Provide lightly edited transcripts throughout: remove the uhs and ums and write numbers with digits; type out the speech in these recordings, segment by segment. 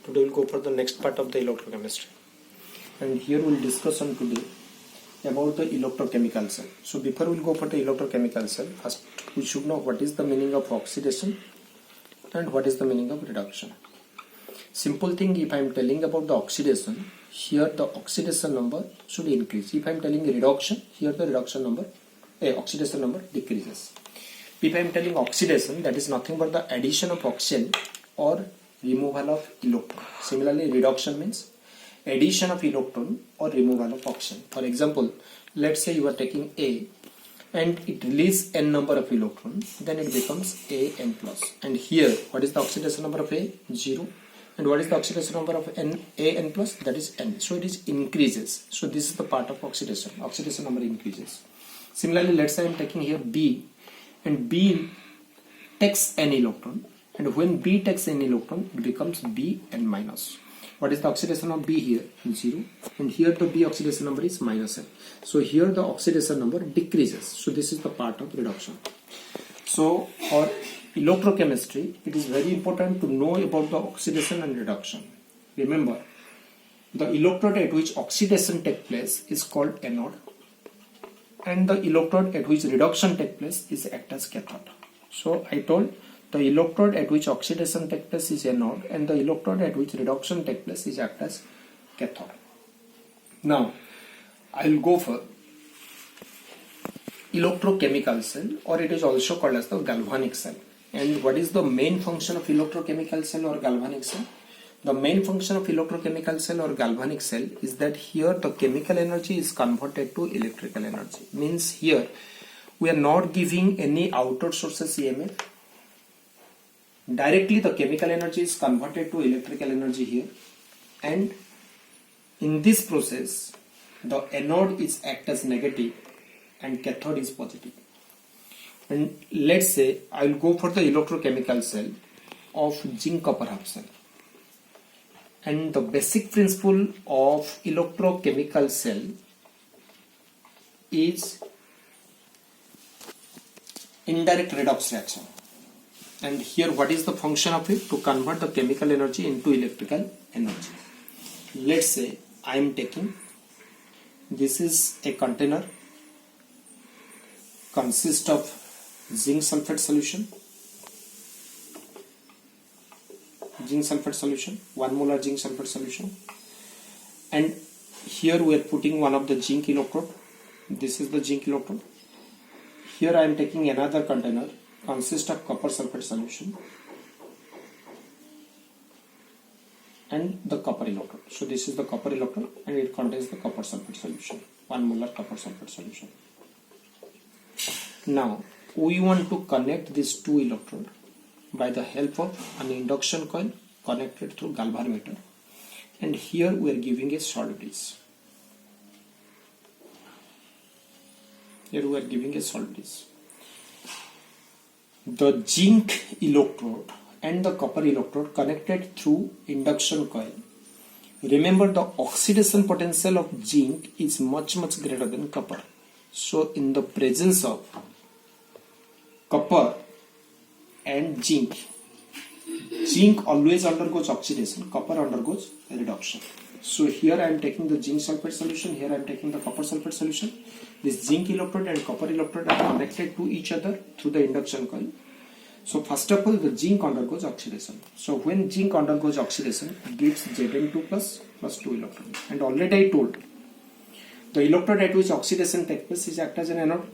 Today we'll go for the next part of the electrochemistry, and here we'll discuss on today about the electrochemical cell. So before we'll go for the electrochemical cell, first we should know what is the meaning of oxidation and what is the meaning of reduction. Simple thing, if I am telling about the oxidation, here the oxidation number should increase. If I am telling reduction, here the reduction number, oxidation number decreases. If I am telling oxidation, that is nothing but the addition of oxygen or removal of electron. Similarly, reduction means addition of electron or removal of oxygen. For example, let's say you are taking A and it releases n number of electrons, then it becomes An plus. And here, what is the oxidation number of A? 0. And what is the oxidation number of An plus? That is n. So it is increases. So this is the part of oxidation. Oxidation number increases. Similarly, let's say I am taking here B, and B takes n electron. And when B takes an electron, it becomes Bn minus. What is the oxidation of B here? 0. And here the B oxidation number is minus n. So here the oxidation number decreases. So this is the part of reduction. So for electrochemistry, it is very important to know about the oxidation and reduction. Remember, the electrode at which oxidation takes place is called anode, and the electrode at which reduction takes place is act as cathode. So I told the electrode at which oxidation takes place is anode, and the electrode at which reduction takes place is act as cathode. Now, I will go for electrochemical cell, or it is also called as the galvanic cell. And what is the main function of electrochemical cell or galvanic cell? The main function of electrochemical cell or galvanic cell is that here the chemical energy is converted to electrical energy. Means here we are not giving any outer sources EMF. Directly the chemical energy is converted to electrical energy here, and in this process the anode is act as negative and cathode is positive. And let's say I will go for the electrochemical cell of zinc copper half cell. And the basic principle of electrochemical cell is indirect redox reaction. And here what is the function of it? To convert the chemical energy into electrical energy. Let's say I am taking, this is a container, consists of zinc sulfate solution, 1 molar zinc sulfate solution, and here we are putting one of the zinc electrode. This is the zinc electrode. Here I am taking another container, consists of copper sulfate solution and the copper electrode. So this is the copper electrode and it contains the copper sulfate solution, 1 molar copper sulfate solution. Now we want to connect these two electrodes by the help of an induction coil connected through galvanometer, and here we are giving a solid bridge. The zinc electrode and the copper electrode connected through induction coil. Remember, the oxidation potential of zinc is much greater than copper. So in the presence of copper and zinc always undergoes oxidation, copper undergoes reduction. So here I am taking the zinc sulfate solution, here I am taking the copper sulfate solution. This zinc electrode and copper electrode are connected to each other through the induction coil. So first of all, the zinc undergoes oxidation. So when zinc undergoes oxidation, it gives Zn2 plus 2 electrons. And already I told, the electrode at which oxidation takes place is act as an anode.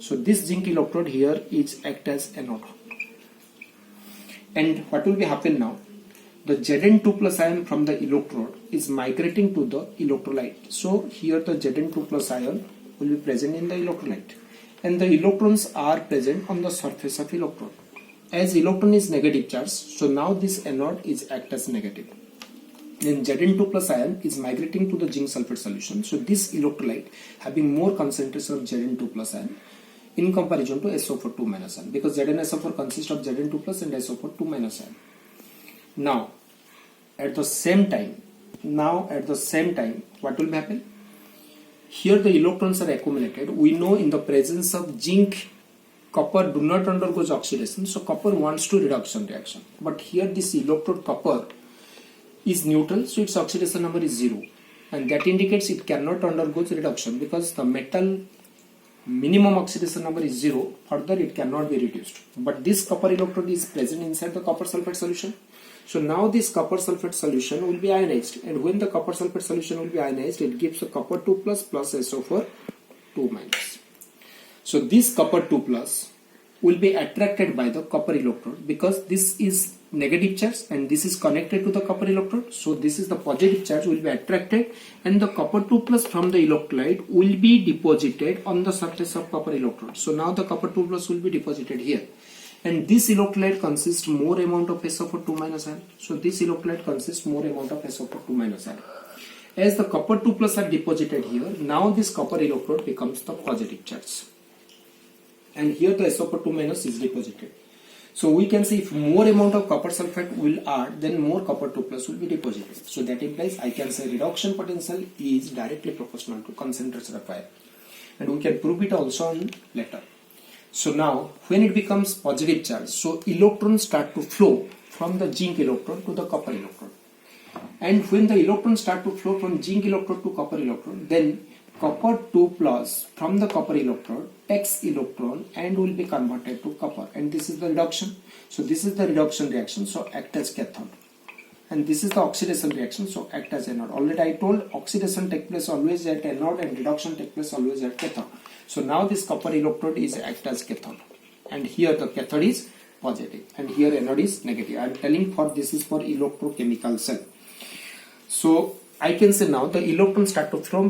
So this zinc electrode here is act as anode. And what will be happen now? The Zn2 plus ion from the electrode is migrating to the electrolyte. So here the Zn2 plus ion will be present in the electrolyte, and the electrons are present on the surface of electrode. As electron is negative charge, so now this anode is act as negative. Then Zn2 plus ion is migrating to the zinc sulfate solution. So this electrolyte having more concentration of Zn2 plus ion in comparison to SO4 2 minus ion, because ZnSO4 consists of Zn2 plus and SO4 2 minus ion. Now at the same time, what will happen? Here the electrons are accumulated. We know in the presence of zinc, copper do not undergoes oxidation, so copper wants to reduction reaction. But here this electrode copper is neutral, so its oxidation number is 0, and that indicates it cannot undergo reduction because the metal minimum oxidation number is 0, further it cannot be reduced. But this copper electrode is present inside the copper sulfate solution. So now this copper sulfate solution will be ionized, and when the copper sulfate solution will be ionized, it gives a copper 2 plus plus SO4 2 minus. So this copper 2 plus will be attracted by the copper electrode because this is negative charge and this is connected to the copper electrode. So this is the positive charge will be attracted, and the copper 2 plus from the electrolyte will be deposited on the surface of copper electrode. So now the copper 2 plus will be deposited here, and this electrolyte consists more amount of SO4 2 minus ion. So this electrolyte consists more amount of SO4 2 minus ion. As the copper 2 plus are deposited here, now this copper electrode becomes the positive charge, and here the SO4 2 minus is deposited. So we can say if more amount of copper sulfate will add, then more copper 2 plus will be deposited. So that implies I can say reduction potential is directly proportional to concentration of ion, and we can prove it also on later. So now when it becomes positive charge, so electrons start to flow from the zinc electrode to the copper electrode, and when the electrons start to flow from zinc electrode to copper electrode, then copper 2 plus from the copper electrode takes electron and will be converted to copper, and this is the reduction. So this is the reduction reaction, so act as cathode, and this is the oxidation reaction, so act as anode. Already I told oxidation takes place always at anode and reduction takes place always at cathode. So now this copper electrode is act as cathode, and here the cathode is positive and here anode is negative. I am telling for this is for electrochemical cell. So I can say now the electrons start to flow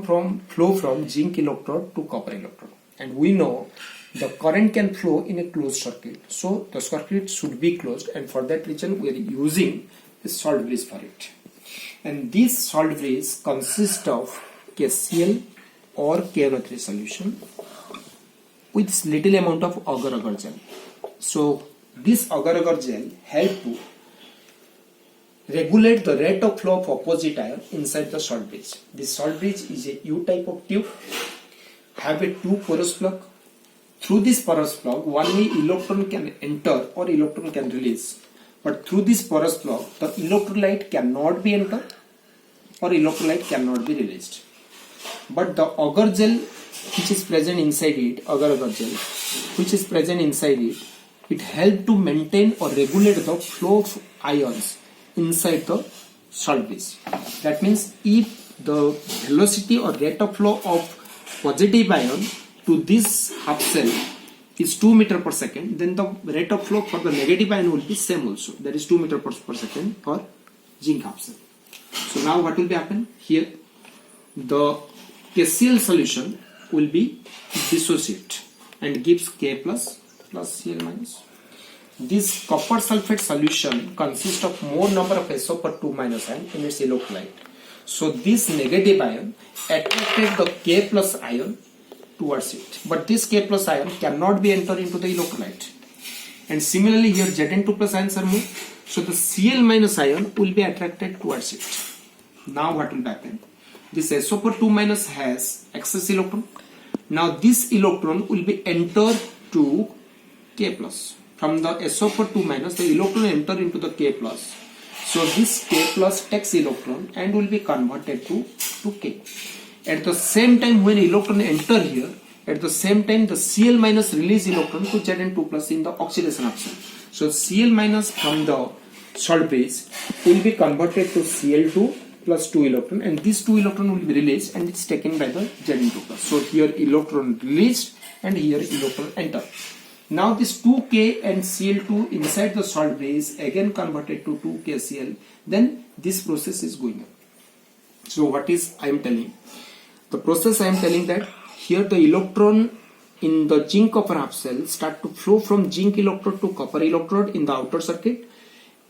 from zinc electrode to copper electrode, and we know the current can flow in a closed circuit, so the circuit should be closed, and for that reason we are using a salt bridge for it. And this salt bridge consists of KCl or KNO3 solution with little amount of agar-agar gel. So this agar-agar gel help to regulate the rate of flow of opposite ion inside the salt bridge. This salt bridge is a U type of tube, have a 2 porous plug. Through this porous plug, only electron can enter or electron can release. But through this porous plug, the electrolyte cannot be entered or electrolyte cannot be released. But the agar gel which is present inside it, agar-agar gel which is present inside it, it helps to maintain or regulate the flow of ions inside the salt bridge. That means if the velocity or rate of flow of positive ion to this half cell is 2 meter per second, then the rate of flow for the negative ion will be same also. That is 2 meter per second for zinc half cell. So now what will be happen here? The KCl solution will be dissociate and gives K plus Cl minus. This copper sulfate solution consists of more number of SO4 2 minus ion in its electrolyte. So this negative ion attracted the K plus ion towards it, but this K plus ion cannot be entered into the electrolyte. And similarly here Zn2 plus ions are moved, so the Cl minus ion will be attracted towards it. Now what will happen? This SO4 2 minus has excess electron. Now this electron will be entered to K plus. From the SO4 2 minus, the electron enter into the K plus. So this K plus takes electron and will be converted to K. At the same time when electron enter here, at the same time the Cl minus release electron to Zn2 plus in the oxidation action. So Cl minus from the salt base will be converted to Cl2 plus 2 electron, and these 2 electron will be released and it's taken by the Zn2 plus. So here electron released and here electron enter. Now this 2K and Cl2 inside the salt base again converted to 2KCl, then this process is going on. So what is I am telling? The process I am telling that here the electron in the zinc copper half cell start to flow from zinc electrode to copper electrode in the outer circuit,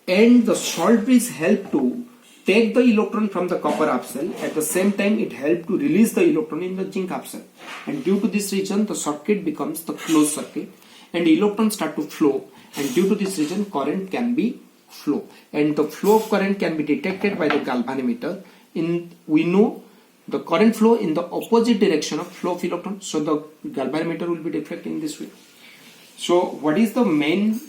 and the salt bridge help to take the electron from the copper half cell. At the same time it help to release the electron in the zinc half cell, and due to this reason the circuit becomes the closed circuit and electrons start to flow, and due to this reason current can be flow, and the flow of current can be detected by the galvanometer. We know the current flow in the opposite direction of flow of electron, so the galvanometer will be deflecting this way. So what is the main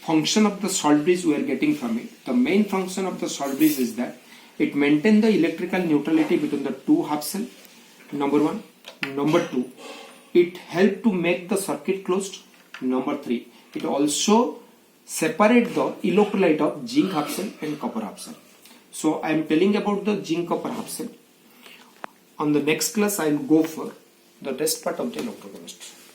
function of the salt bridge we are getting from it? The main function of the salt bridge is that It maintains the electrical neutrality between the two half cell. Number one. Number two, it helps to make the circuit closed. Number three, it also separate the electrolyte of zinc half cell and copper half cell. So I am telling about the zinc copper half cell. On the next class, I will go for the rest part of the electrochemistry.